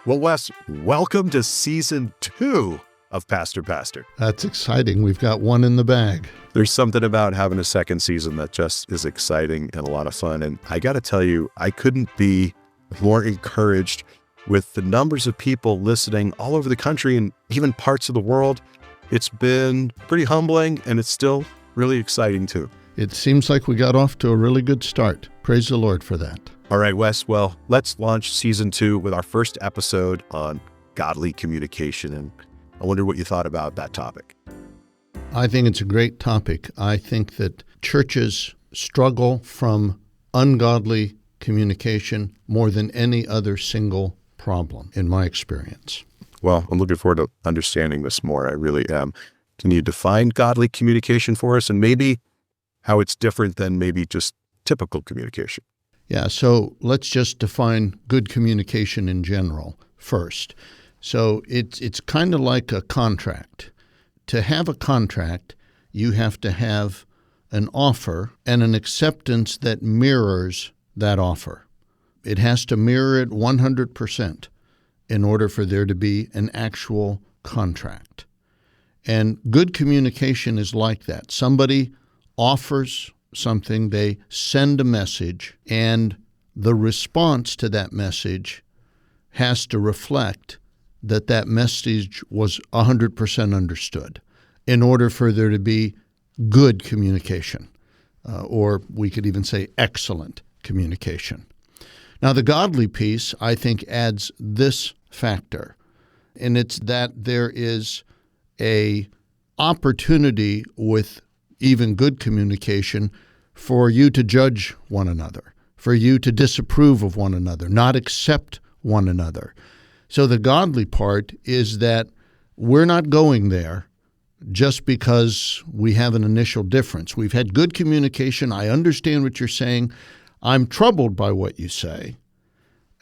Well, Wes, welcome to season 2 of Pastor. That's exciting. We've got one in the bag. There's something about having a second season that just is exciting and a lot of fun. And I got to tell you, I couldn't be more encouraged with the numbers of people listening all over the country and even parts of the world. It's been pretty humbling, and it's still really exciting too. It seems like we got off to a really good start. Praise the Lord for that. All right, Wes, well, let's launch season 2 with our first episode on godly communication. And I wonder what you thought about that topic. I think it's a great topic. I think that churches struggle from ungodly communication more than any other single problem, in my experience. Well, I'm looking forward to understanding this more. I really am. Can you define godly communication for us, and maybe how it's different than maybe just typical communication? Yeah, so let's just define good communication in general first. So it's kind of like a contract. To have a contract, you have to have an offer and an acceptance that mirrors that offer. It has to mirror it 100% in order for there to be an actual contract. And good communication is like that. Somebody offers something, they send a message, and the response to that message has to reflect that that message was 100% understood in order for there to be good communication, or we could even say excellent communication. Now, the godly piece, I think, adds this factor, and it's that there is a opportunity with even good communication for you to judge one another, for you to disapprove of one another, not accept one another. So the godly part is that we're not going there just because we have an initial difference. We've had good communication. I understand what you're saying. I'm troubled by what you say,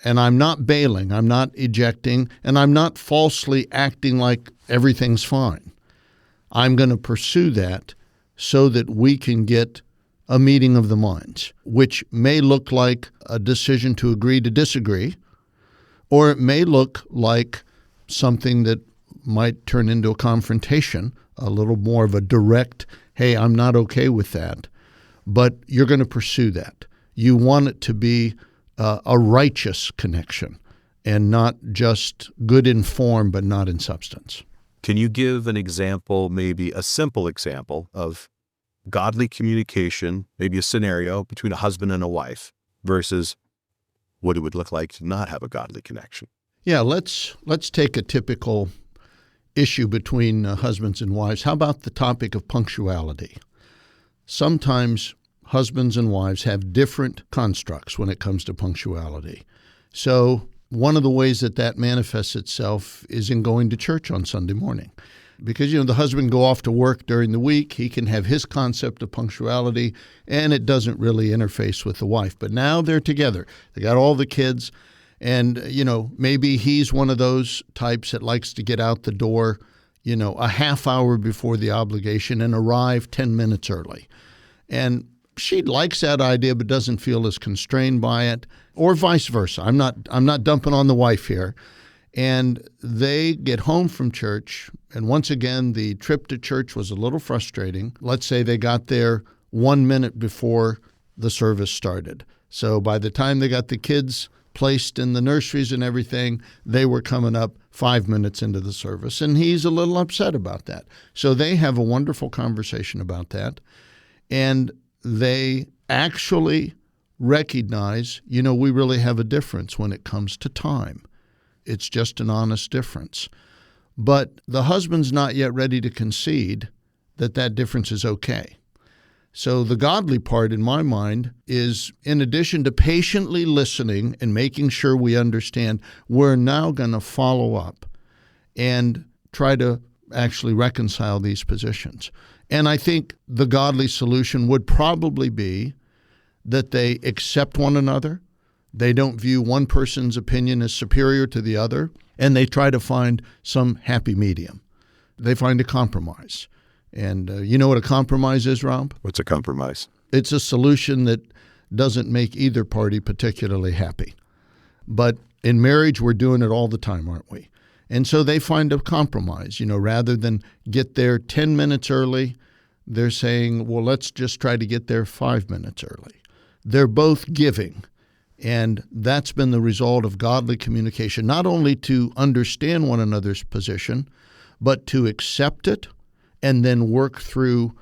and I'm not bailing, I'm not ejecting, and I'm not falsely acting like everything's fine. I'm going to pursue that so that we can get a meeting of the minds, which may look like a decision to agree to disagree, or it may look like something that might turn into a confrontation, a little more of a direct, hey, I'm not okay with that, but you're going to pursue that. You want it to be a righteous connection and not just good in form but not in substance. Can you give an example, maybe a simple example of godly communication, maybe a scenario between a husband and a wife versus what it would look like to not have a godly connection? Yeah, let's take a typical issue between husbands and wives. How about the topic of punctuality? Sometimes husbands and wives have different constructs when it comes to punctuality. So one of the ways that manifests itself is in going to church on Sunday morning. Because, the husband go off to work during the week, he can have his concept of punctuality, and it doesn't really interface with the wife. But now they're together. They got all the kids, and, maybe he's one of those types that likes to get out the door, a half hour before the obligation and arrive 10 minutes early. And she likes that idea but doesn't feel as constrained by it, or vice versa. I'm not dumping on the wife here. And they get home from church, and once again, the trip to church was a little frustrating. Let's say they got there 1 minute before the service started. So by the time they got the kids placed in the nurseries and everything, they were coming up 5 minutes into the service, and he's a little upset about that. So they have a wonderful conversation about that, and they actually recognize, we really have a difference when it comes to time. It's just an honest difference. But the husband's not yet ready to concede that difference is okay. So the godly part, in my mind, is in addition to patiently listening and making sure we understand, we're now going to follow up and try to actually reconcile these positions. And I think the godly solution would probably be that they accept one another. They don't view one person's opinion as superior to the other, and they try to find some happy medium. They find a compromise. And you know what a compromise is, Rob? What's a compromise? It's a solution that doesn't make either party particularly happy. But In marriage, we're doing it all the time, aren't we? And so they find a compromise, rather than get there 10 minutes early, they're saying, well, let's just try to get there 5 minutes early. They're both giving. And that's been the result of godly communication, not only to understand one another's position, but to accept it and then work through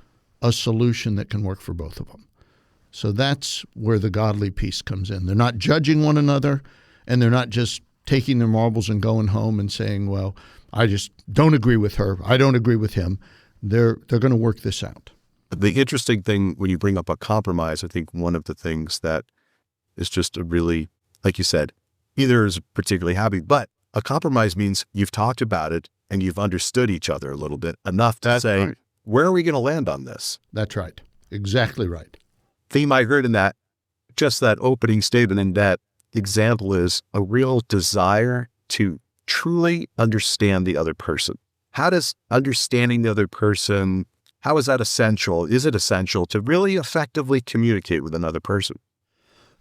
a solution that can work for both of them. So that's where the godly peace comes in. They're not judging one another, and they're not just taking their marbles and going home and saying, well, I just don't agree with her. I don't agree with him. They're going to work this out. The interesting thing when you bring up a compromise, I think one of the things that is just a really, like you said, either is particularly happy, but a compromise means you've talked about it and you've understood each other a little bit enough to say, right, where are we going to land on this? That's right. Exactly right. Theme I heard in that, just that opening statement in that example is a real desire to truly understand the other person. How does understanding the other person, how is that essential? Is it essential to really effectively communicate with another person?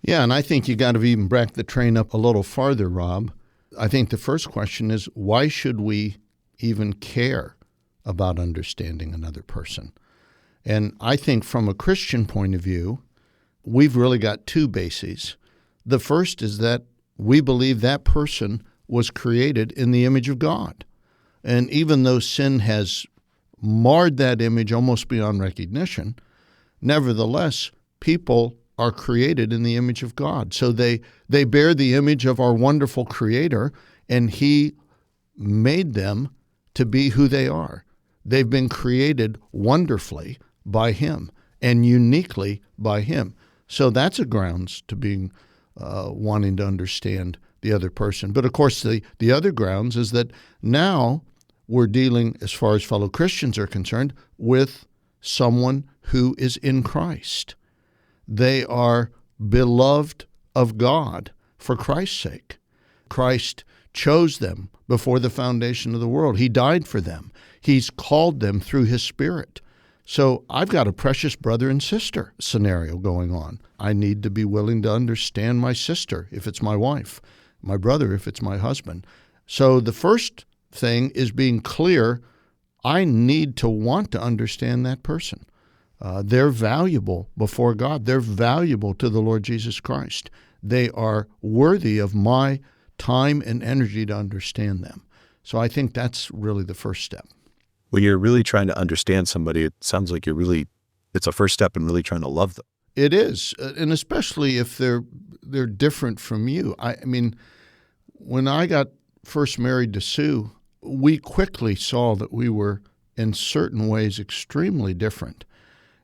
Yeah, and I think you got to even back the train up a little farther, Rob. I think the first question is, why should we even care about understanding another person? And I think from a Christian point of view, we've really got two bases. The first is that we believe that person was created in the image of God. And even though sin has marred that image almost beyond recognition, nevertheless, people are created in the image of God. So they bear the image of our wonderful Creator, and He made them to be who they are. They've been created wonderfully by Him and uniquely by Him. So that's a grounds to being wanting to understand the other person. But of course, the other grounds is that now we're dealing, as far as fellow Christians are concerned, with someone who is in Christ. They are beloved of God for Christ's sake. Christ chose them before the foundation of the world. He died for them. He's called them through His Spirit. So I've got a precious brother and sister scenario going on. I need to be willing to understand my sister if it's my wife, my brother if it's my husband. So the first thing is being clear. I need to want to understand that person. They're valuable before God. They're valuable to the Lord Jesus Christ. They are worthy of my time and energy to understand them. So I think that's really the first step. When you're really trying to understand somebody, it sounds like it's a first step in really trying to love them. It is, and especially if they're different from you. I mean, when I got first married to Sue, we quickly saw that we were in certain ways extremely different.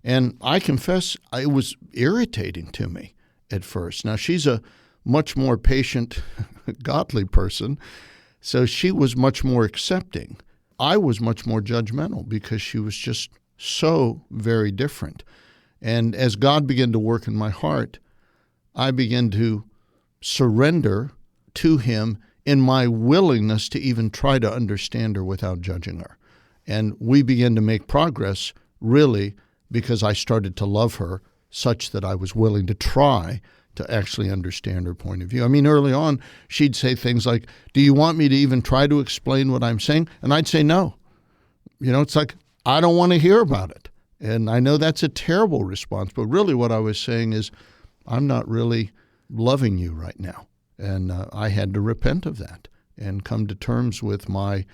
And I confess, it was irritating to me at first. Now, she's a much more patient, godly person, so she was much more accepting. I was much more judgmental because she was just so very different. And as God began to work in my heart, I began to surrender to Him in my willingness to even try to understand her without judging her. And we began to make progress, really, because I started to love her such that I was willing to try to actually understand her point of view. I mean, early on, she'd say things like, do you want me to even try to explain what I'm saying? And I'd say no. It's like, I don't want to hear about it. And I know that's a terrible response, but really what I was saying is, I'm not really loving you right now. And I had to repent of that and come to terms with my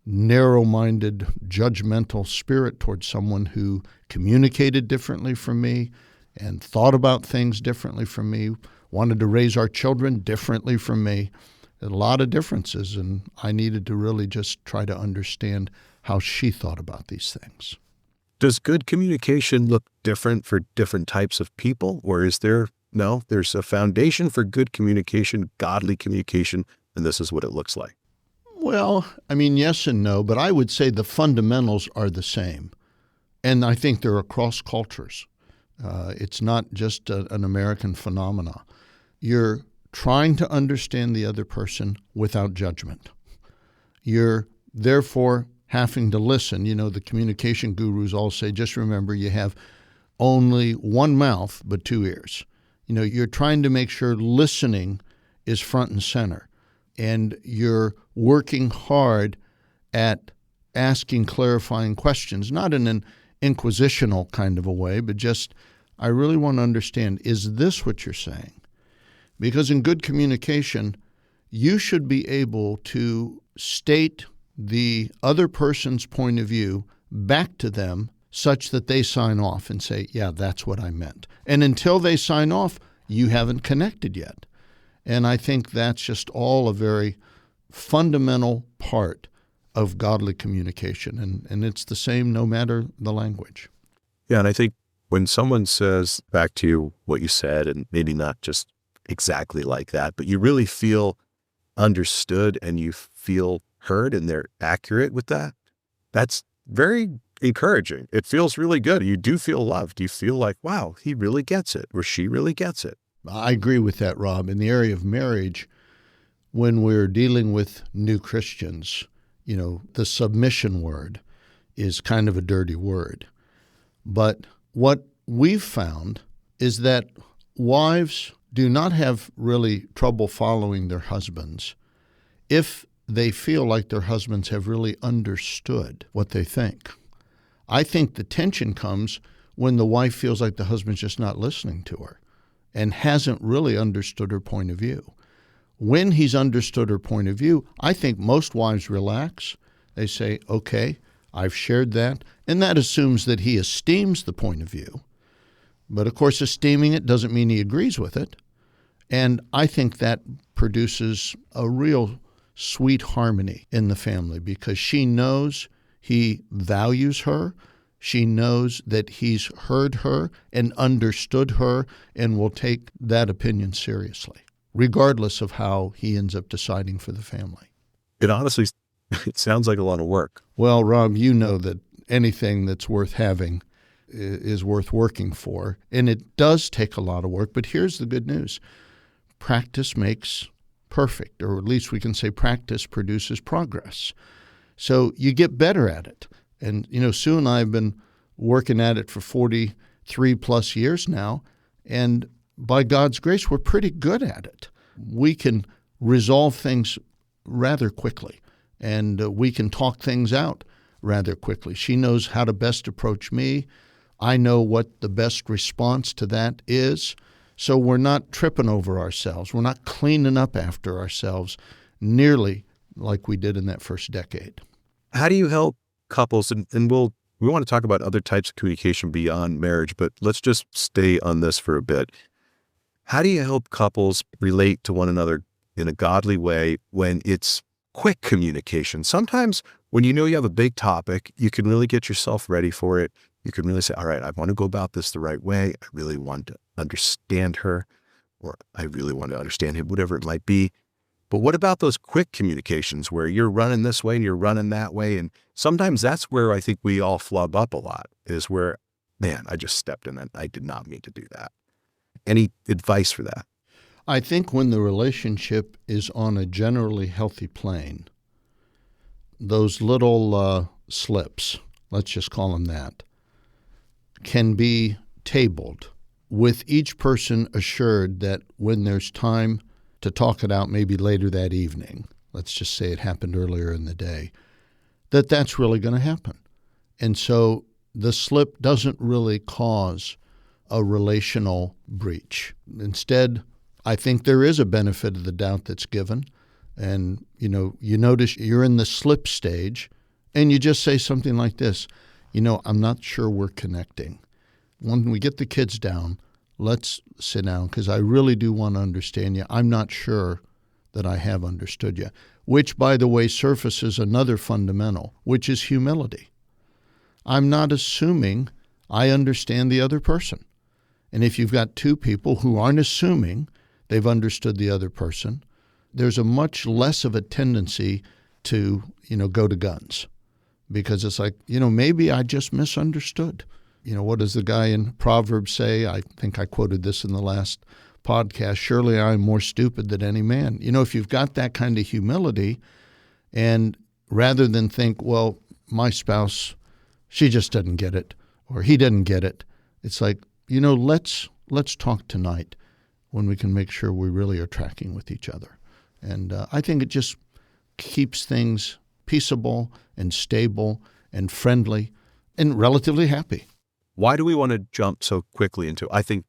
narrow-minded, judgmental spirit towards someone who communicated differently from me and thought about things differently from me, wanted to raise our children differently from me. A lot of differences, and I needed to really just try to understand how she thought about these things. Does good communication look different for different types of people, or is there's a foundation for good communication, godly communication, and this is what it looks like? Well, I mean, yes and no, but I would say the fundamentals are the same. And I think they're across cultures. It's not just an American phenomena. You're trying to understand the other person without judgment. You're therefore having to listen. The communication gurus all say, just remember, you have only one mouth but two ears. You're trying to make sure listening is front and center. and you're working hard at asking clarifying questions, not in an inquisitional kind of a way, but just, I really want to understand, is this what you're saying? Because in good communication, you should be able to state the other person's point of view back to them such that they sign off and say, yeah, that's what I meant. And until they sign off, you haven't connected yet. And I think that's just all a very fundamental part of godly communication. And it's the same no matter the language. Yeah, and I think when someone says back to you what you said, and maybe not just exactly like that, but you really feel understood and you feel heard and they're accurate with that, that's very encouraging. It feels really good. You do feel loved. You feel like, wow, he really gets it, or she really gets it. I agree with that, Rob. In the area of marriage, when we're dealing with new Christians, the submission word is kind of a dirty word. But what we've found is that wives do not have really trouble following their husbands if they feel like their husbands have really understood what they think. I think the tension comes when the wife feels like the husband's just not listening to her and hasn't really understood her point of view. When he's understood her point of view, I think most wives relax. They say, okay, I've shared that. And that assumes that he esteems the point of view. But of course, esteeming it doesn't mean he agrees with it. And I think that produces a real sweet harmony in the family because she knows he values her. She knows that he's heard her and understood her and will take that opinion seriously, regardless of how he ends up deciding for the family. It honestly, it sounds like a lot of work. Well, Rob, you know that anything that's worth having is worth working for, and it does take a lot of work. But here's the good news. Practice makes perfect, or at least we can say practice produces progress. So you get better at it. And, Sue and I have been working at it for 43 plus years now, and by God's grace, we're pretty good at it. We can resolve things rather quickly, and we can talk things out rather quickly. She knows how to best approach me. I know what the best response to that is. So we're not tripping over ourselves. We're not cleaning up after ourselves nearly like we did in that first decade. How do you help couples? And we want to talk about other types of communication beyond marriage, but let's just stay on this for a bit. How do you help couples relate to one another in a godly way when it's quick communication? Sometimes when you have a big topic, you can really get yourself ready for it. You can really say, all right, I want to go about this the right way. I really want to understand her, or I really want to understand him, whatever it might be. But what about those quick communications where you're running this way and you're running that way? And sometimes that's where I think we all flub up a lot, is where, man, I just stepped in that. I did not mean to do that. Any advice for that? I think when the relationship is on a generally healthy plane, those little slips, let's just call them that, can be tabled with each person assured that when there's time to talk it out, maybe later that evening, let's just say it happened earlier in the day, that's really going to happen. And so the slip doesn't really cause a relational breach. Instead, I think there is a benefit of the doubt that's given. And, you notice you're in the slip stage and you just say something like this, I'm not sure we're connecting. When we get the kids down, let's sit down because I really do want to understand you. I'm not sure that I have understood you, which, by the way, surfaces another fundamental, which is humility. I'm not assuming I understand the other person. And if you've got two people who aren't assuming they've understood the other person, there's a much less of a tendency to, go to guns because it's like, maybe I just misunderstood. What does the guy in Proverbs say? I think I quoted this in the last podcast. Surely I am more stupid than any man. If you've got that kind of humility, and rather than think, well, my spouse, she just doesn't get it, or he didn't get it, it's like, let's talk tonight when we can make sure we really are tracking with each other. And I think it just keeps things peaceable and stable and friendly and relatively happy. Why do we want to jump so quickly into, I think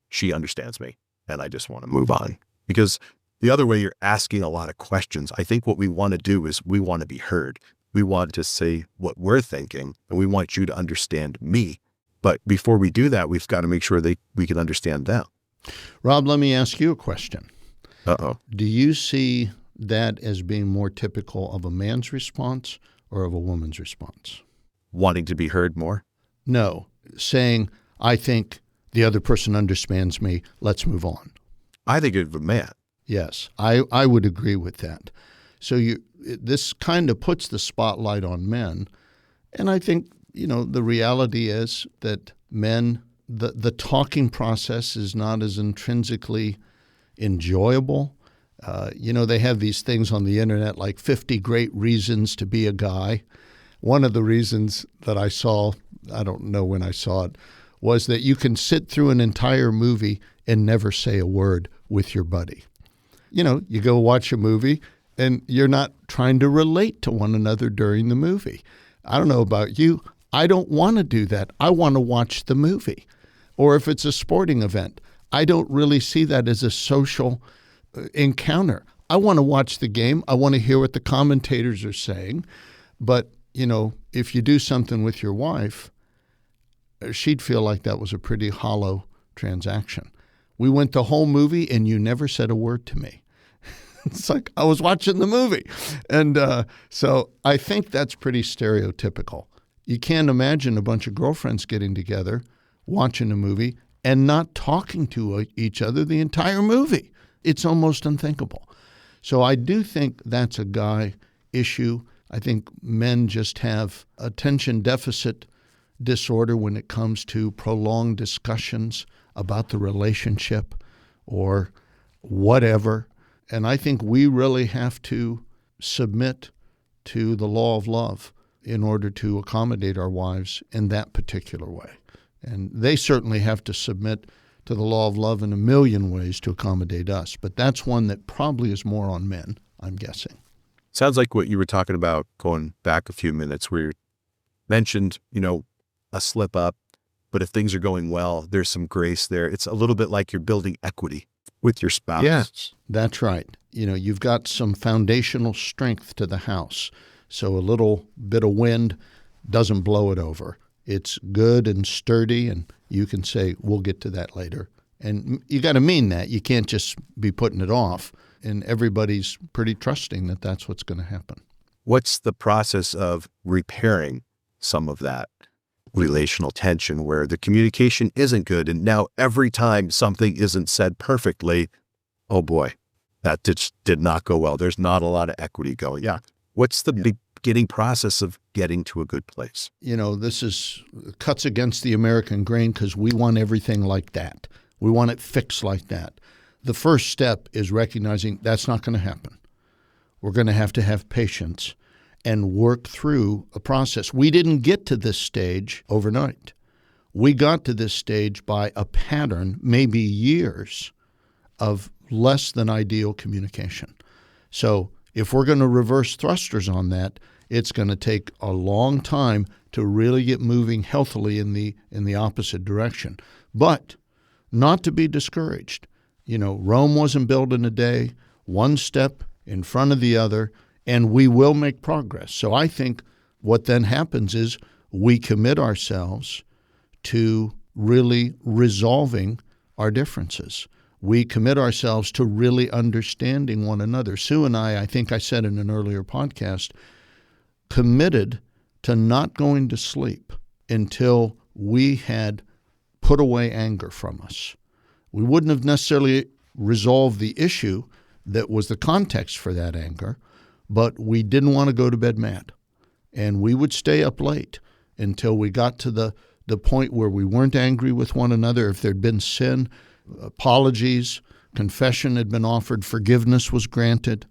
she understands me and I just want to move on? Because the other way, you're asking a lot of questions. I think what we want to do is we want to be heard. We want to say what we're thinking, and we want you to understand me. But before we do that, we've got to make sure we can understand them. Rob, let me ask you a question. Uh-oh. Do you see that as being more typical of a man's response or of a woman's response? Wanting to be heard more? No, saying, I think the other person understands me, let's move on. I think of a man. Yes, I would agree with that. So this kind of puts the spotlight on men. And I think, the reality is that men, the talking process is not as intrinsically enjoyable. They have these things on the internet like 50 great reasons to be a guy. One of the reasons that I saw, I don't know when I saw it, was that you can sit through an entire movie and never say a word with your buddy. You go watch a movie and you're not trying to relate to one another during the movie. I don't know about you. I don't want to do that. I want to watch the movie. Or if it's a sporting event, I don't really see that as a social encounter. I want to watch the game. I want to hear what the commentators are saying. But, if you do something with your wife, she'd feel like that was a pretty hollow transaction. We went the whole movie and you never said a word to me. It's like I was watching the movie. And so I think that's pretty stereotypical. You can't imagine a bunch of girlfriends getting together, watching a movie, and not talking to each other the entire movie. It's almost unthinkable. So I do think that's a guy issue. I think men just have attention deficit disorder when it comes to prolonged discussions about the relationship or whatever. And I think we really have to submit to the law of love in order to accommodate our wives in that particular way. And they certainly have to submit to the law of love in a million ways to accommodate us. But that's one that probably is more on men, I'm guessing. Sounds like what you were talking about going back a few minutes where you mentioned, a slip up, but if things are going well, there's some grace there. It's a little bit like you're building equity with your spouse. Yes, that's right. You've got some foundational strength to the house. So a little bit of wind doesn't blow it over. It's good and sturdy, and you can say, we'll get to that later. And you got to mean that. You can't just be putting it off. And everybody's pretty trusting that that's what's going to happen. What's the process of repairing some of that relational tension where the communication isn't good? And now every time something isn't said perfectly, oh boy, that did not go well. There's not a lot of equity going. Yeah. What's the beginning process of getting to a good place? This cuts against the American grain because we want everything like that. We want it fixed like that. The first step is recognizing that's not going to happen. We're going to have patience and work through a process. We didn't get to this stage overnight. We got to this stage by a pattern, maybe years, of less than ideal communication. So if we're going to reverse thrusters on that, it's going to take a long time to really get moving healthily in the opposite direction. But not to be discouraged. Rome wasn't built in a day, one step in front of the other, and we will make progress. So I think what then happens is we commit ourselves to really resolving our differences. We commit ourselves to really understanding one another. Sue and I think I said in an earlier podcast, committed to not going to sleep until we had put away anger from us. We wouldn't have necessarily resolved the issue that was the context for that anger, but we didn't want to go to bed mad. And we would stay up late until we got to the point where we weren't angry with one another. If there'd been sin, apologies, confession had been offered, forgiveness was granted.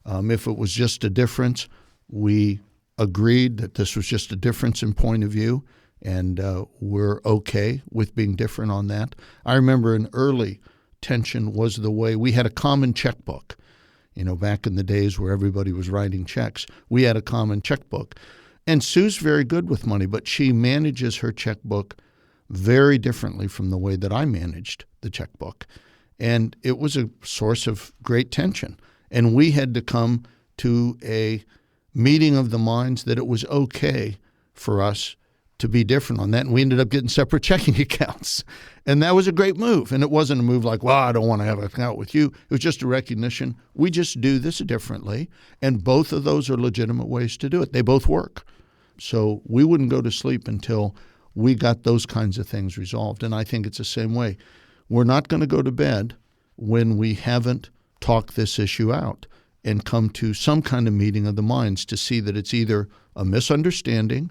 If it was just a difference, we agreed that this was just a difference in point of view, and we're okay with being different on that. I remember an early tension was the way we had a common checkbook. back in the days where everybody was writing checks. We had a common checkbook. And Sue's very good with money, but she manages her checkbook very differently from the way that I managed the checkbook. And it was a source of great tension. And we had to come to a meeting of the minds that it was okay for us to be different on that. And we ended up getting separate checking accounts. And that was a great move. And it wasn't a move like, well, I don't want to have an account with you. It was just a recognition. We just do this differently. And both of those are legitimate ways to do it. They both work. So we wouldn't go to sleep until we got those kinds of things resolved. And I think it's the same way. We're not going to go to bed when we haven't talked this issue out and come to some kind of meeting of the minds to see that it's either a misunderstanding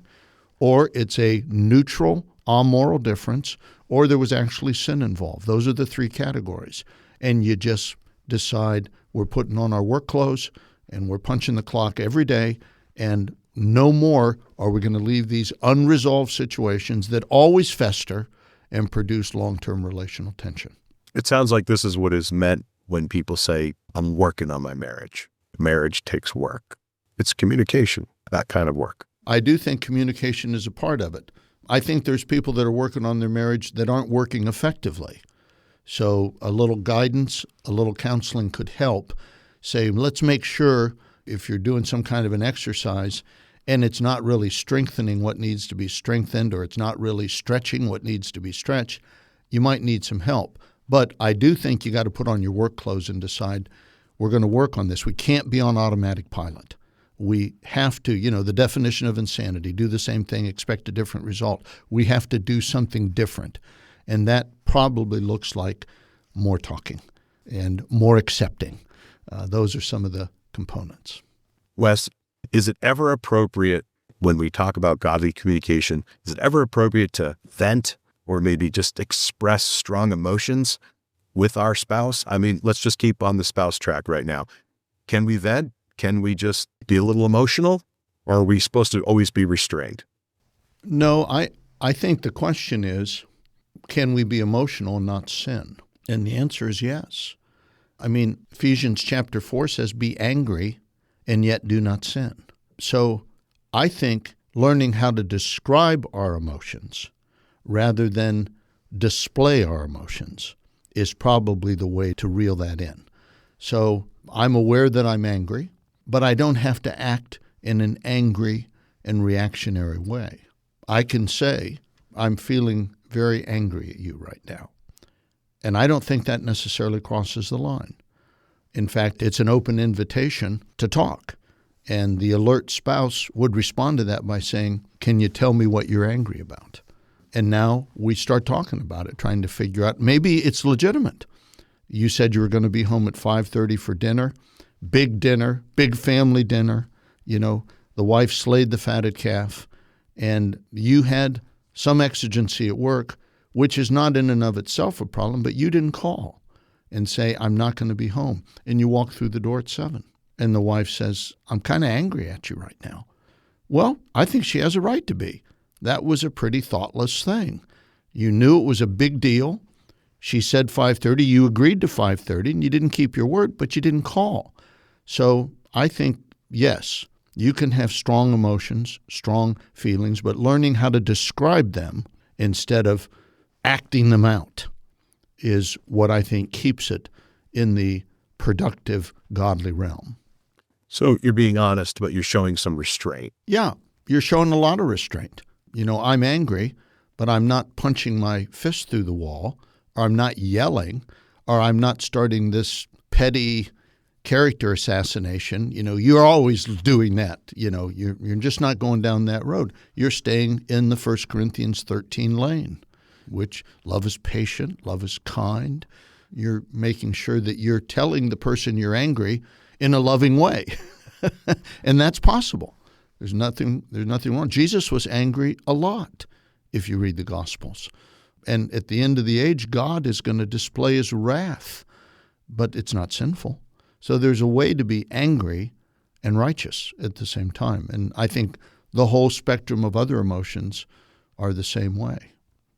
or it's a neutral, amoral difference, or there was actually sin involved. Those are the three categories. And you just decide we're putting on our work clothes and we're punching the clock every day, and no more are we going to leave these unresolved situations that always fester and produce long-term relational tension. It sounds like this is what is meant when people say, I'm working on my marriage. Marriage takes work. It's communication, that kind of work. I do think communication is a part of it. I think there's people that are working on their marriage that aren't working effectively. So a little guidance, a little counseling could help. Say, let's make sure if you're doing some kind of an exercise and it's not really strengthening what needs to be strengthened, or it's not really stretching what needs to be stretched, you might need some help. But I do think you got to put on your work clothes and decide, we're going to work on this. We can't be on automatic pilot. We have to, the definition of insanity, do the same thing, expect a different result. We have to do something different. And that probably looks like more talking and more accepting. Those are some of the components. Wes, is it ever appropriate when we talk about godly communication, is it ever appropriate to vent or maybe just express strong emotions with our spouse? I mean, let's just keep on the spouse track right now. Can we vent? Can we just be a little emotional? Or are we supposed to always be restrained? No, I think the question is, can we be emotional and not sin? And the answer is yes. I mean, Ephesians chapter 4 says, be angry and yet do not sin. So I think learning how to describe our emotions rather than display our emotions is probably the way to reel that in. So I'm aware that I'm angry, but I don't have to act in an angry and reactionary way. I can say, I'm feeling very angry at you right now. And I don't think that necessarily crosses the line. In fact, it's an open invitation to talk. And the alert spouse would respond to that by saying, can you tell me what you're angry about? And now we start talking about it, trying to figure out, maybe it's legitimate. You said you were going to be home at 5:30 for dinner, big family dinner. The wife slayed the fatted calf, and you had some exigency at work, which is not in and of itself a problem, but you didn't call and say, I'm not going to be home. And you walk through the door at 7. And the wife says, I'm kind of angry at you right now. Well, I think she has a right to be. That was a pretty thoughtless thing. You knew it was a big deal. She said 5:30. You agreed to 5:30, and you didn't keep your word, but you didn't call. So I think, yes, you can have strong emotions, strong feelings, but learning how to describe them instead of acting them out is what I think keeps it in the productive, godly realm. So you're being honest, but you're showing some restraint. Yeah, you're showing a lot of restraint. I'm angry, but I'm not punching my fist through the wall, or I'm not yelling, or I'm not starting this petty character assassination. You're always doing that. You're just not going down that road. You're staying in the 1 Corinthians 13 lane, which love is patient, love is kind. You're making sure that you're telling the person you're angry in a loving way. And that's possible. There's nothing wrong. Jesus was angry a lot if you read the Gospels. And at the end of the age, God is going to display his wrath, but it's not sinful. So there's a way to be angry and righteous at the same time. And I think the whole spectrum of other emotions are the same way.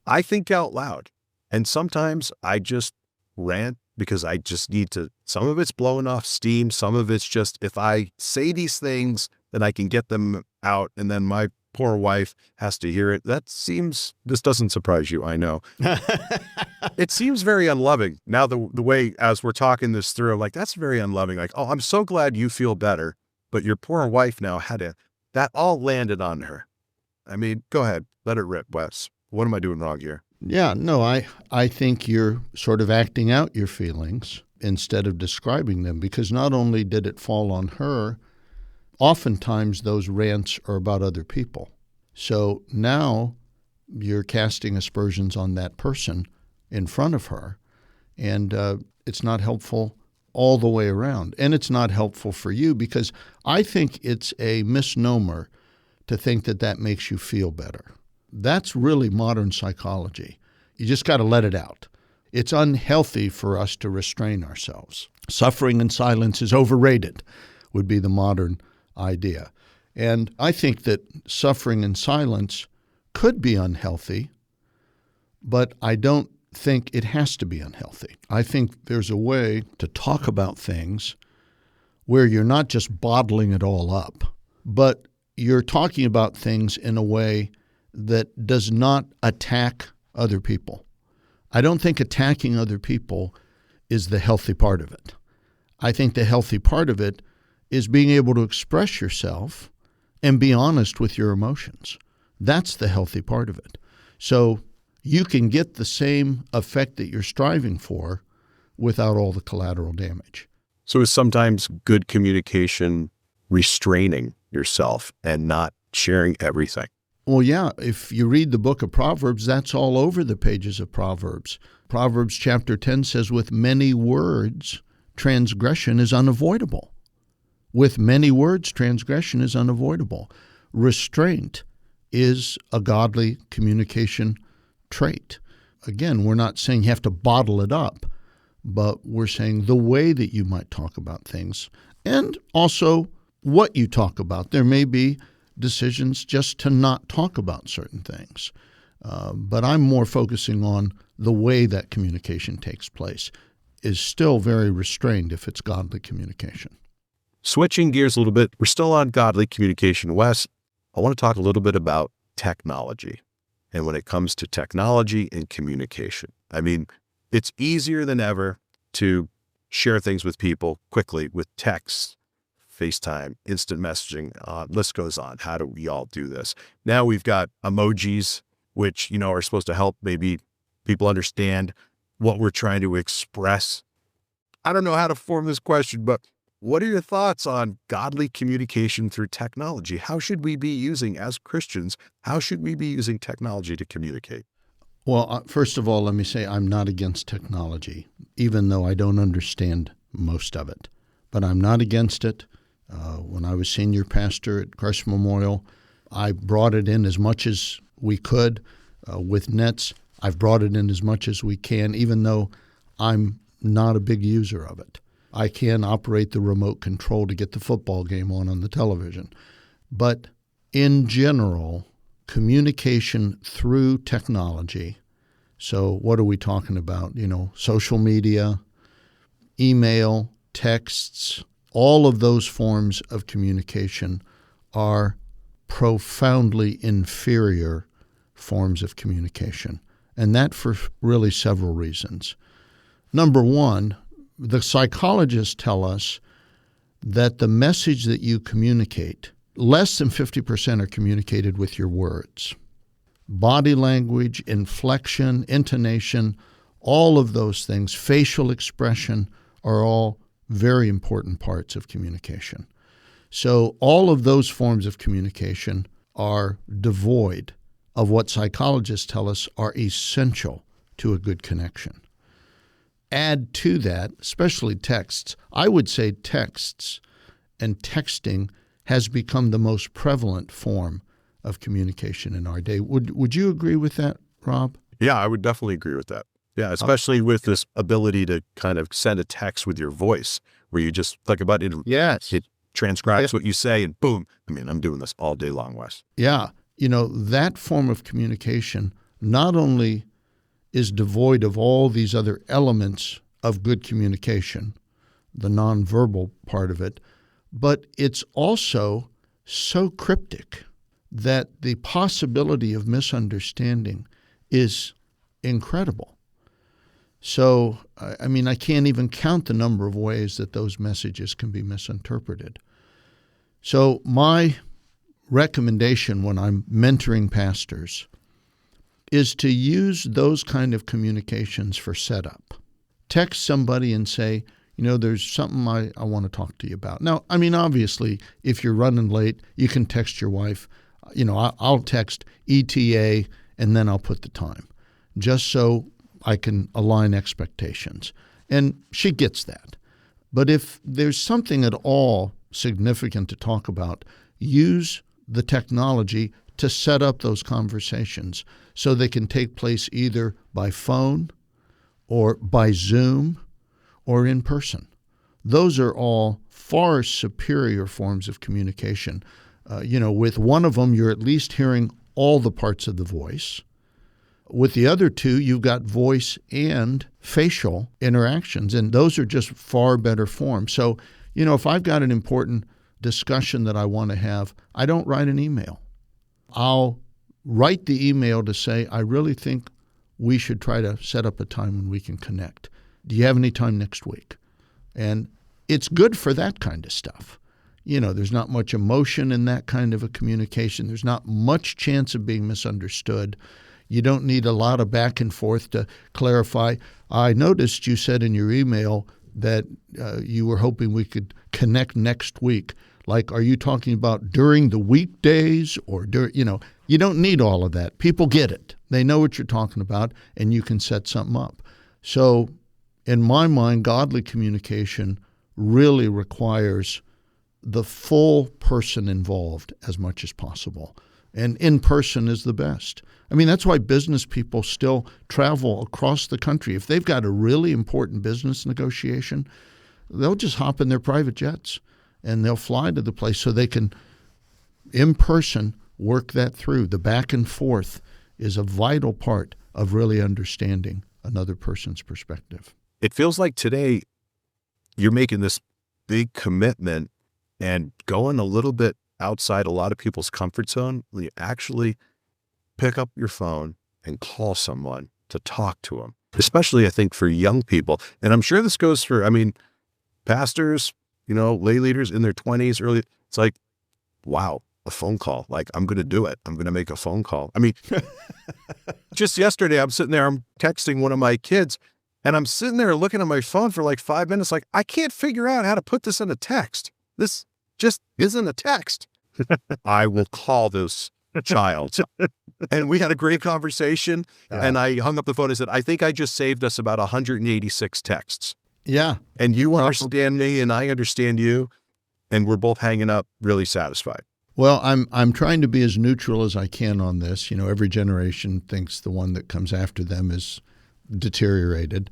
I think out loud. And sometimes I just rant, because I just need to, some of it's blowing off steam. Some of it's just, if I say these things, then I can get them out. And then my poor wife has to hear it. This doesn't surprise you, I know. It seems very unloving. Now the way, as we're talking this through, I'm like, that's very unloving. Like, oh, I'm so glad you feel better, but your poor wife now that all landed on her. I mean, go ahead, let it rip, Wes. What am I doing wrong here? Yeah, no, I think you're sort of acting out your feelings instead of describing them, because not only did it fall on her, oftentimes those rants are about other people. So now you're casting aspersions on that person in front of her, and it's not helpful all the way around. And it's not helpful for you, because I think it's a misnomer to think that makes you feel better. That's really modern psychology. You just got to let it out. It's unhealthy for us to restrain ourselves. Suffering in silence is overrated, would be the modern idea. And I think that suffering in silence could be unhealthy, but I don't think it has to be unhealthy. I think there's a way to talk about things where you're not just bottling it all up, but you're talking about things in a way that does not attack other people. I don't think attacking other people is the healthy part of it. I think the healthy part of it is being able to express yourself and be honest with your emotions. That's the healthy part of it. So you can get the same effect that you're striving for without all the collateral damage. So is sometimes good communication restraining yourself and not sharing everything? Well, yeah, if you read the book of Proverbs, that's all over the pages of Proverbs. Proverbs chapter 10 says, with many words, transgression is unavoidable. With many words, transgression is unavoidable. Restraint is a godly communication trait. Again, we're not saying you have to bottle it up, but we're saying the way that you might talk about things, and also what you talk about. There may be decisions just to not talk about certain things. But I'm more focusing on the way that communication takes place is still very restrained if it's godly communication. Switching gears a little bit, we're still on godly communication. Wes, I want to talk a little bit about technology. And when it comes to technology and communication, I mean, it's easier than ever to share things with people quickly with text, FaceTime, instant messaging, list goes on. How do we all do this? Now we've got emojis, which, are supposed to help maybe people understand what we're trying to express. I don't know how to form this question, but what are your thoughts on godly communication through technology? How should we be using, as Christians, how should we be using technology to communicate? Well, first of all, let me say I'm not against technology, even though I don't understand most of it. But I'm not against it. When I was senior pastor at Christ Memorial, I brought it in as much as we could with nets. I've brought it in as much as we can, even though I'm not a big user of it. I can operate the remote control to get the football game on the television. But in general, communication through technology, so what are we talking about? Social media, email, texts, all of those forms of communication are profoundly inferior forms of communication, and that for really several reasons. Number one, the psychologists tell us that the message that you communicate, less than 50% are communicated with your words. Body language, inflection, intonation, all of those things, facial expression are all very important parts of communication. So all of those forms of communication are devoid of what psychologists tell us are essential to a good connection. Add to that, especially texts, I would say texts and texting has become the most prevalent form of communication in our day. Would you agree with that, Rob? Yeah, I would definitely agree with that. Yeah, especially with this ability to kind of send a text with your voice where you just click a button. Yes. It transcribes what you say and boom. I mean, I'm doing this all day long, Wes. Yeah. That form of communication not only is devoid of all these other elements of good communication, the nonverbal part of it, but it's also so cryptic that the possibility of misunderstanding is incredible. So, I can't even count the number of ways that those messages can be misinterpreted. So my recommendation when I'm mentoring pastors is to use those kind of communications for setup. Text somebody and say, there's something I want to talk to you about. Now, obviously, if you're running late, you can text your wife. I'll text ETA and then I'll put the time, just so I can align expectations. And she gets that. But if there's something at all significant to talk about, use the technology to set up those conversations so they can take place either by phone or by Zoom or in person. Those are all far superior forms of communication. With one of them, you're at least hearing all the parts of the voice. With the other two, you've got voice and facial interactions, and those are just far better forms. So, if I've got an important discussion that I want to have, I don't write an email. I'll write the email to say, I really think we should try to set up a time when we can connect. Do you have any time next week? And it's good for that kind of stuff. There's not much emotion in that kind of a communication. There's not much chance of being misunderstood. You don't need a lot of back and forth to clarify. I noticed you said in your email that you were hoping we could connect next week. Like, are you talking about during the weekdays or you don't need all of that. People get it. They know what you're talking about, and you can set something up. So in my mind, godly communication really requires the full person involved as much as possible. And in person is the best. That's why business people still travel across the country. If they've got a really important business negotiation, they'll just hop in their private jets and they'll fly to the place so they can, in person, work that through. The back and forth is a vital part of really understanding another person's perspective. It feels like today you're making this big commitment and going a little bit outside a lot of people's comfort zone. You actually pick up your phone and call someone to talk to them, especially I think for young people. And I'm sure this goes for, pastors, lay leaders in their 20s, early. It's like, wow, a phone call. Like, I'm going to do it. I'm going to make a phone call. Just yesterday, I'm sitting there, I'm texting one of my kids, and I'm sitting there looking at my phone for like 5 minutes. Like, I can't figure out how to put this in a text. This just isn't a text. I will call this child. And we had a great conversation. Yeah. And I hung up the phone and said, I think I just saved us about 186 texts. Yeah. And you understand me and I understand you. And we're both hanging up really satisfied. Well, I'm trying to be as neutral as I can on this. Every generation thinks the one that comes after them is deteriorated.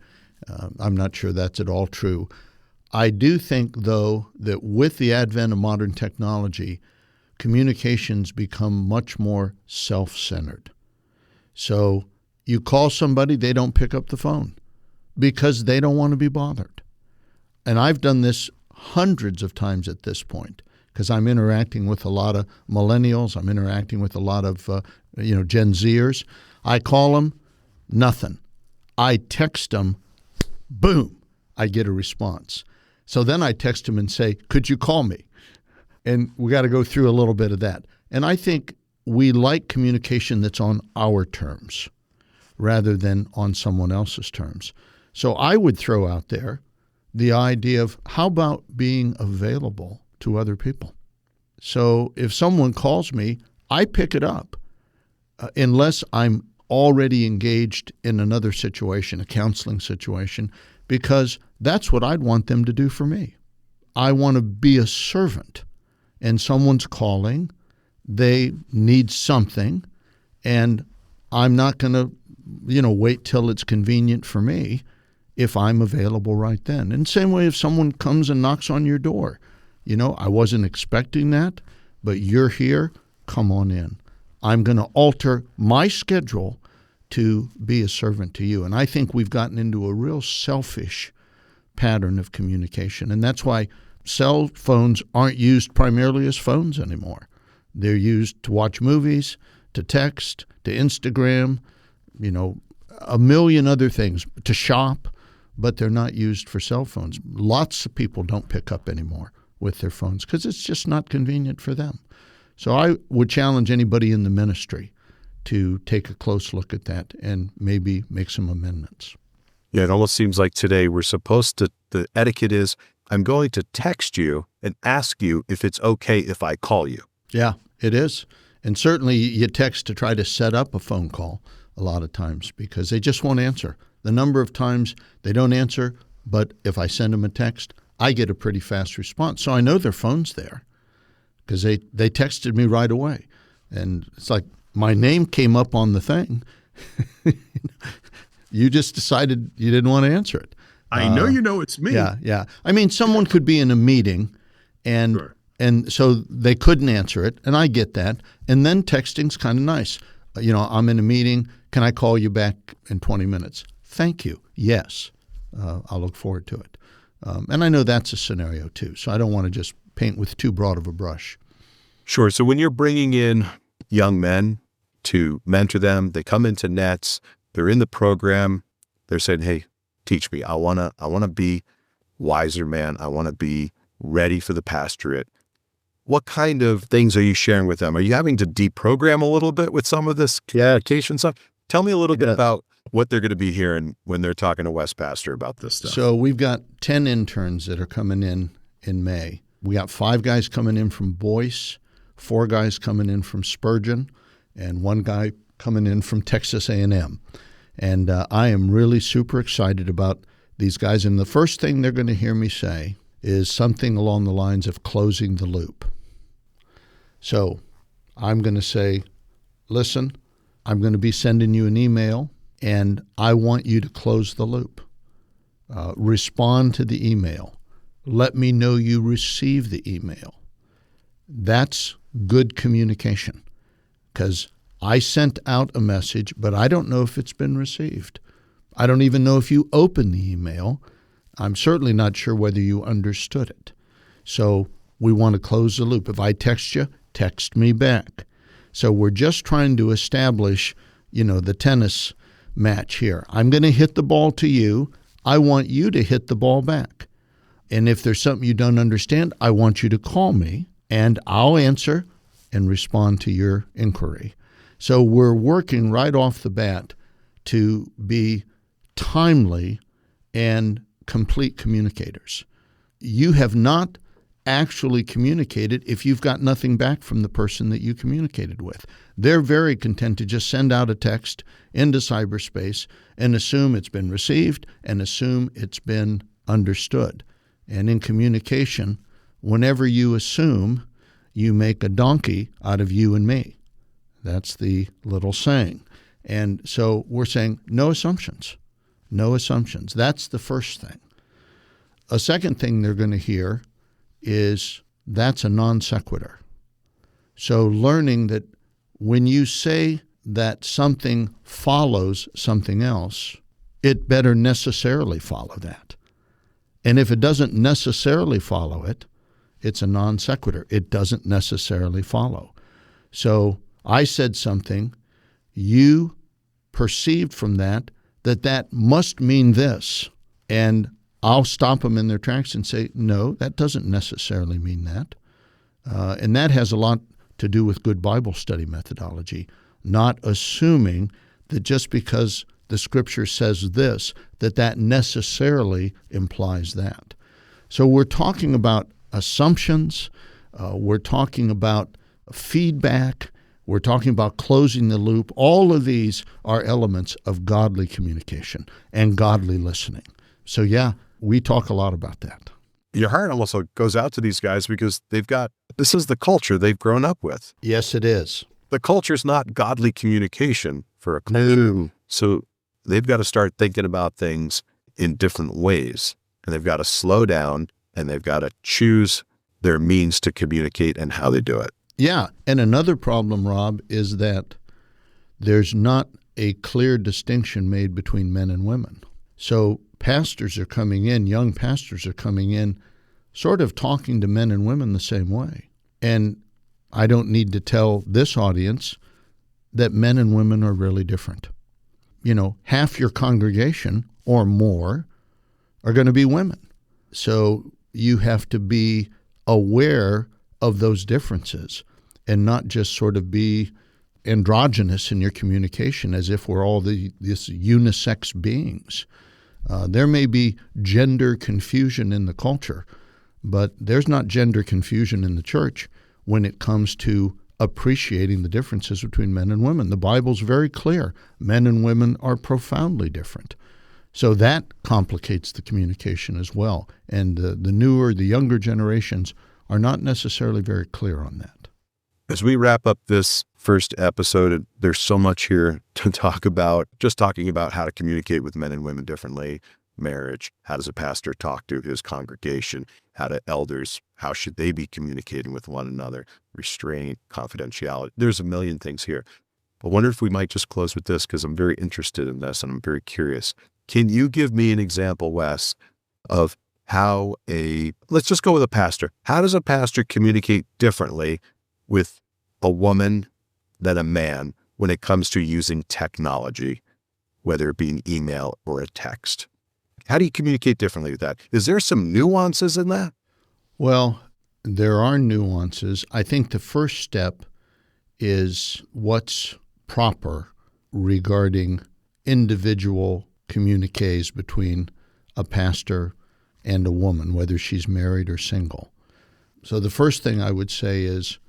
I'm not sure that's at all true. I do think, though, that with the advent of modern technology, communications become much more self-centered. So you call somebody, they don't pick up the phone because they don't want to be bothered. And I've done this hundreds of times at this point because I'm interacting with a lot of millennials. I'm interacting with a lot of Gen Zers. I call them, nothing. I text them, boom, I get a response. So then I text them and say, could you call me? And we got to go through a little bit of that. And I think we like communication that's on our terms rather than on someone else's terms. So I would throw out there the idea of how about being available to other people? So if someone calls me, I pick it up unless I'm already engaged in another situation, a counseling situation, because that's what I'd want them to do for me. I want to be a servant, and someone's calling, they need something, and I'm not going to, wait till it's convenient for me if I'm available right then. And same way if someone comes and knocks on your door, I wasn't expecting that, but you're here, come on in. I'm going to alter my schedule to be a servant to you. And I think we've gotten into a real selfish pattern of communication. And that's why cell phones aren't used primarily as phones anymore. They're used to watch movies, to text, to Instagram, a million other things, to shop, but they're not used for cell phones. Lots of people don't pick up anymore with their phones because it's just not convenient for them. So I would challenge anybody in the ministry to take a close look at that and maybe make some amendments. Yeah, it almost seems like today we're supposed to, the etiquette is, I'm going to text you and ask you if it's okay if I call you. Yeah, it is. And certainly you text to try to set up a phone call a lot of times because they just won't answer. The number of times they don't answer, but if I send them a text, I get a pretty fast response. So I know their phone's there because they texted me right away. And it's like my name came up on the thing. You just decided you didn't want to answer it. I know you know it's me. Yeah. I mean, someone could be in a meeting and Sure. and so they couldn't answer it, and I get that. And then texting's kind of nice. I'm in a meeting. Can I call you back in 20 minutes? Thank you. Yes. I'll look forward to it. And I know that's a scenario too, so I don't want to just paint with too broad of a brush. Sure. So when you're bringing in young men to mentor them, they come into Nets, they're in the program, they're saying, hey, teach me. I want to be wiser, man. I want to be ready for the pastorate. What kind of things are you sharing with them? Are you having to deprogram a little bit with some of this communication stuff? Tell me a little bit about what they're going to be hearing when they're talking to Wes Pastor about this stuff. So we've got 10 interns that are coming in May. We got 5 guys coming in from Boyce, 4 guys coming in from Spurgeon, and 1 guy coming in from Texas A&M. And I am really super excited about these guys. And the first thing they're going to hear me say is something along the lines of closing the loop. So I'm going to say, listen, I'm going to be sending you an email, and I want you to close the loop. Respond to the email. Let me know you receive the email. That's good communication because I sent out a message, but I don't know if it's been received. I don't even know if you opened the email. I'm certainly not sure whether you understood it. So we want to close the loop. If I text you, text me back. So we're just trying to establish, the tennis match here. I'm going to hit the ball to you. I want you to hit the ball back. And if there's something you don't understand, I want you to call me, and I'll answer and respond to your inquiry. So we're working right off the bat to be timely and complete communicators. You have not actually communicated if you've got nothing back from the person that you communicated with. They're very content to just send out a text into cyberspace and assume it's been received and assume it's been understood. And in communication, whenever you assume, you make a donkey out of you and me. That's the little saying. And so we're saying no assumptions. No assumptions. That's the first thing. A second thing they're going to hear is that's a non sequitur. So learning that when you say that something follows something else, it better necessarily follow that. And if it doesn't necessarily follow it, it's a non sequitur. It doesn't necessarily follow. So I said something, you perceived from that must mean this. And I'll stop them in their tracks and say, no, that doesn't necessarily mean that. And that has a lot to do with good Bible study methodology, not assuming that just because the Scripture says this, that necessarily implies that. So we're talking about assumptions, we're talking about feedback, we're talking about closing the loop. All of these are elements of godly communication and godly listening. So yeah, we talk a lot about that. Your heart almost goes out to these guys because this is the culture they've grown up with. Yes, it is. The culture's not godly communication for a culture. No. So they've got to start thinking about things in different ways. And they've got to slow down and they've got to choose their means to communicate and how they do it. Yeah. And another problem, Rob, is that there's not a clear distinction made between men and women. So pastors are coming in, young pastors are coming in, sort of talking to men and women the same way. And I don't need to tell this audience that men and women are really different. Half your congregation or more are going to be women. So you have to be aware of those differences and not just sort of be androgynous in your communication as if we're all this unisex beings. There may be gender confusion in the culture, but there's not gender confusion in the church when it comes to appreciating the differences between men and women. The Bible's very clear. Men and women are profoundly different. So that complicates the communication as well. And the younger generations are not necessarily very clear on that. As we wrap up this first episode, there's so much here to talk about, just talking about how to communicate with men and women differently, marriage, how does a pastor talk to his congregation, how do elders, how should they be communicating with one another, restraint, confidentiality. There's a million things here. I wonder if we might just close with this because I'm very interested in this and I'm very curious. Can you give me an example, Wes, of how let's just go with a pastor. How does a pastor communicate differently with a woman than a man when it comes to using technology, whether it be an email or a text? How do you communicate differently with that? Is there some nuances in that? Well, there are nuances. I think the first step is what's proper regarding individual communiques between a pastor and a woman, whether she's married or single. So the first thing I would say is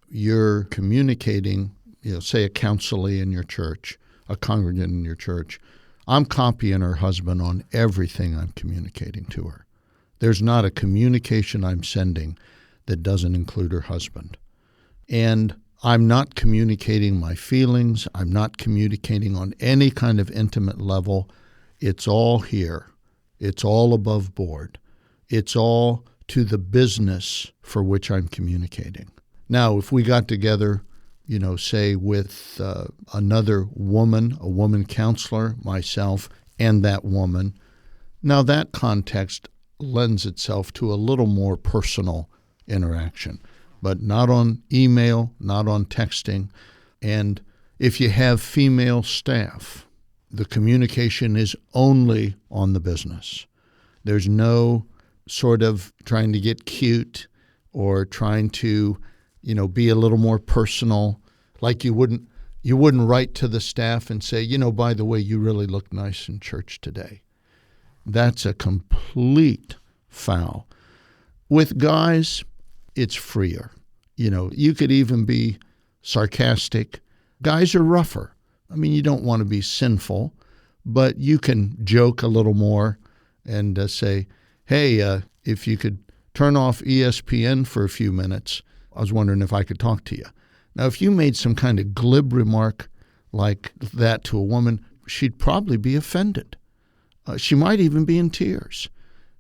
you're communicating, say a counselee in your church, a congregant in your church. I'm copying her husband on everything I'm communicating to her. There's not a communication I'm sending that doesn't include her husband. And I'm not communicating my feelings. I'm not communicating on any kind of intimate level. It's all here. It's all above board. It's all to the business for which I'm communicating. Now, if we got together, say with another woman, a woman counselor, myself, and that woman, now that context lends itself to a little more personal interaction, but not on email, not on texting. And if you have female staff, the communication is only on the business. There's no sort of trying to get cute or trying to, be a little more personal. Like you wouldn't write to the staff and say, by the way, you really look nice in church today. That's a complete foul. With guys, it's freer. You could even be sarcastic. Guys are rougher. You don't want to be sinful, but you can joke a little more and say, hey, if you could turn off ESPN for a few minutes, I was wondering if I could talk to you. Now, if you made some kind of glib remark like that to a woman, she'd probably be offended. She might even be in tears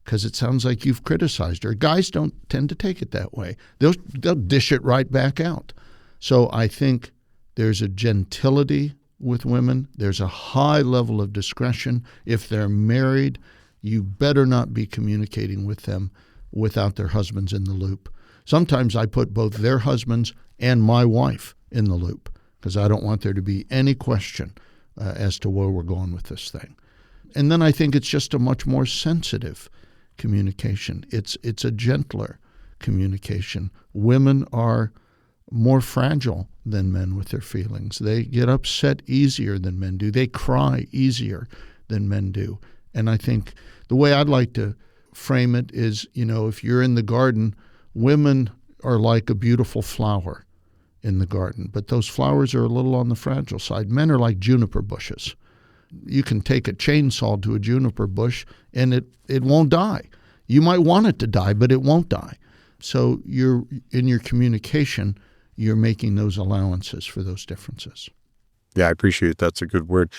because it sounds like you've criticized her. Guys don't tend to take it that way. They'll dish it right back out. So I think there's a gentility with women. There's a high level of discretion. If they're married, you better not be communicating with them without their husbands in the loop. Sometimes I put both their husbands and my wife in the loop because I don't want there to be any question as to where we're going with this thing. And then I think it's just a much more sensitive communication. It's a gentler communication. Women are more fragile than men with their feelings. They get upset easier than men do. They cry easier than men do. And I think the way I'd like to frame it is, if you're in the garden, women are like a beautiful flower in the garden, but those flowers are a little on the fragile side. Men are like juniper bushes. You can take a chainsaw to a juniper bush and it won't die. You might want it to die, but it won't die. So in your communication, you're making those allowances for those differences. Yeah, I appreciate it. That's a good word.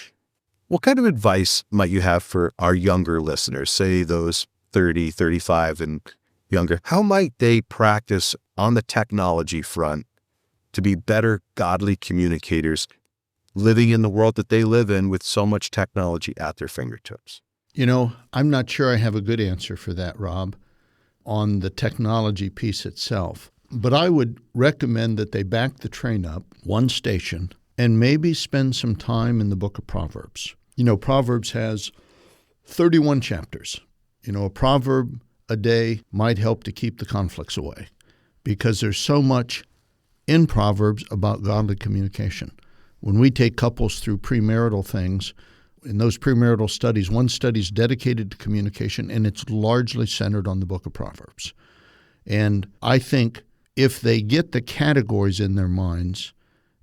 What kind of advice might you have for our younger listeners, say those 30, 35 and younger? How might they practice on the technology front to be better godly communicators living in the world that they live in with so much technology at their fingertips? I'm not sure I have a good answer for that, Rob, on the technology piece itself. But I would recommend that they back the train up one station and maybe spend some time in the book of Proverbs. Proverbs has 31 chapters. A proverb a day might help to keep the conflicts away because there's so much in Proverbs about godly communication. When we take couples through premarital things, in those premarital studies, one study is dedicated to communication, and it's largely centered on the book of Proverbs. And I think if they get the categories in their minds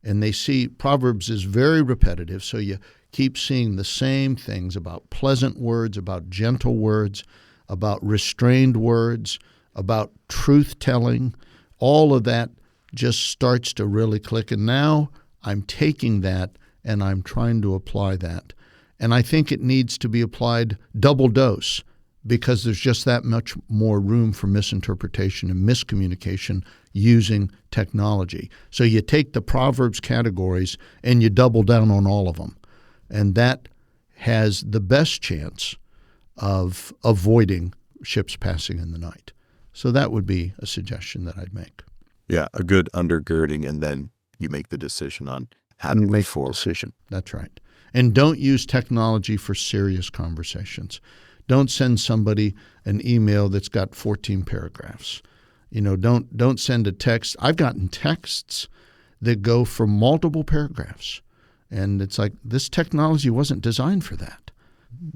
and they see Proverbs is very repetitive, so you keep seeing the same things about pleasant words, about gentle words, about restrained words, about truth-telling, all of that just starts to really click. And now I'm taking that and I'm trying to apply that. And I think it needs to be applied double dose because there's just that much more room for misinterpretation and miscommunication using technology. So you take the Proverbs categories and you double down on all of them. And that has the best chance of avoiding ships passing in the night. So that would be a suggestion that I'd make. Yeah, a good undergirding, and then you make the decision on how to make the decision. That's right. And don't use technology for serious conversations. Don't send somebody an email that's got 14 paragraphs. Don't send a text. I've gotten texts that go for multiple paragraphs. And it's like, this technology wasn't designed for that.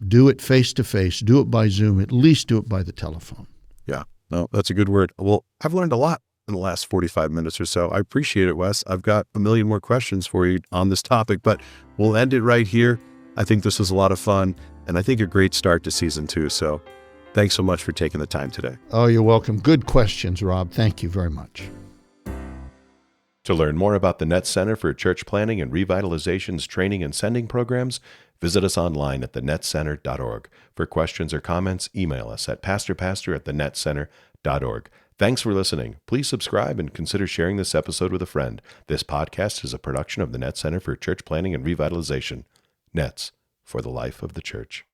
Do it face-to-face. Do it by Zoom. At least do it by the telephone. Yeah, no, that's a good word. Well, I've learned a lot in the last 45 minutes or so. I appreciate it, Wes. I've got a million more questions for you on this topic, but we'll end it right here. I think this was a lot of fun, and I think a great start to season 2. So thanks so much for taking the time today. Oh, you're welcome. Good questions, Rob. Thank you very much. To learn more about the Net Center for Church Planning and Revitalization's training and sending programs, visit us online at thenetcenter.org. For questions or comments, email us at pastorpastor@thenetcenter.org. Thanks for listening. Please subscribe and consider sharing this episode with a friend. This podcast is a production of the Net Center for Church Planning and Revitalization. Nets, for the life of the church.